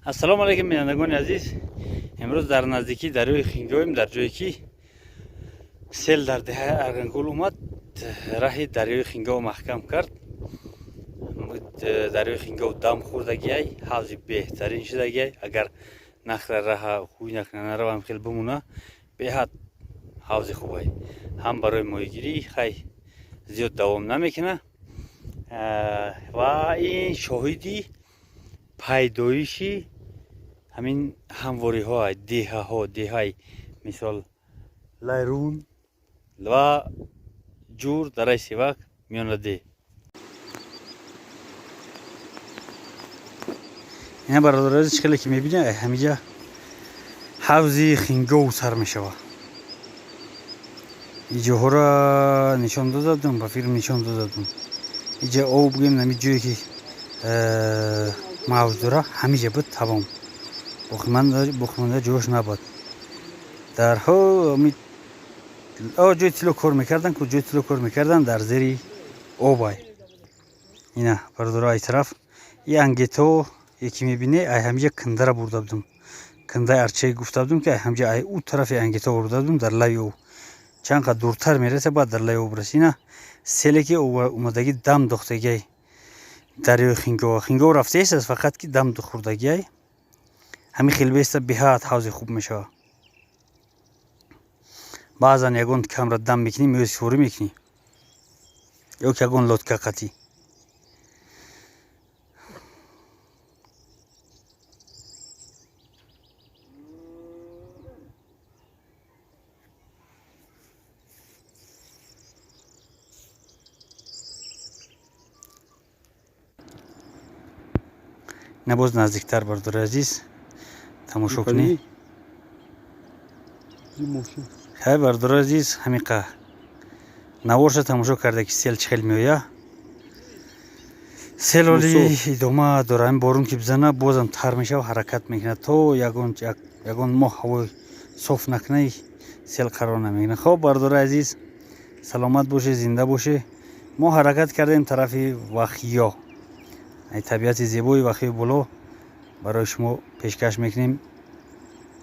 ассалому алайкум бинандагони азиз. имрӯз дар наздикии дарёи Хинговем, дар ҷое ки сел дар деҳаи Аргангул омад, раҳи дарёи Хингов маҳкам кард. дарёи Хингов дам хӯрдагиай, ҳавзи беҳтарин шудагиай. агар нахра раҳа хӯй накна наравам хел бимуна, беҳад ҳавзи хубай. ҳам барои моҳигирӣ хай зиёд давом намекуна ва ин шоҳиди пайдоиши ҳамин ҳамвориҳо деҳаи мисол лайрун ва ҷур дараи севак миёна деҳ. ина бародарази чиқале ки мебинӣ ҳамиҷа ҳавзи Хингов сар мешавад. иҷоҳора нишон додадум, ба филм нишон додадум. иҷа об бигем нами ҷое ки мавҷ дора ҳамиҷа буд тамом. бохиманда ҷояш набуд. дарҳо ҷои тило кор мекардан, ку ҷои тило кор мекардан дар зери обай. ина бародаро ай тараф и ангето яки мебине ай ҳамиҷа кндара бурда будум. кндаи арчаи гуфта будум ки ай ҳамиҷа ай ӯ тарафи ангето бурда будум дар лави об. чанд қадр дуртар мераса баъд дар лави об раси. ина селе ки омадаги дам дохтагиай дарёи Хингов. Хингов рафтаест аст, фақат ки дам хӯрдагиай. ҳамин хелбеста беҳад ҳавзи хуб мешавад. баъзан ягон камра дам мекунӣ, меои сифорӣ мекунӣ ё ки ягон лотка қатӣ. набоз наздиктар бардори азиз тамошо кунӣ. хай бардори азиз ҳамин қа навоша тамошо карда ки сел чӣ хел меоя. сел оли идома дора. ҳамин борун ки бизана бозам тар мешава, ҳаракат мекунад. то ягон моҳ ҳавои соф накунаи сел қарор намекунад. хоб бардори азиз саломат боше, зинда боше. мо ҳаракат кардем тарафи Вахиё. табиати зебои Вахиёи боло барои шумо пешкаш мекунем.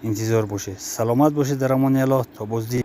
интизор боше. саломат боше дар амони Аллоҳ. то боздид.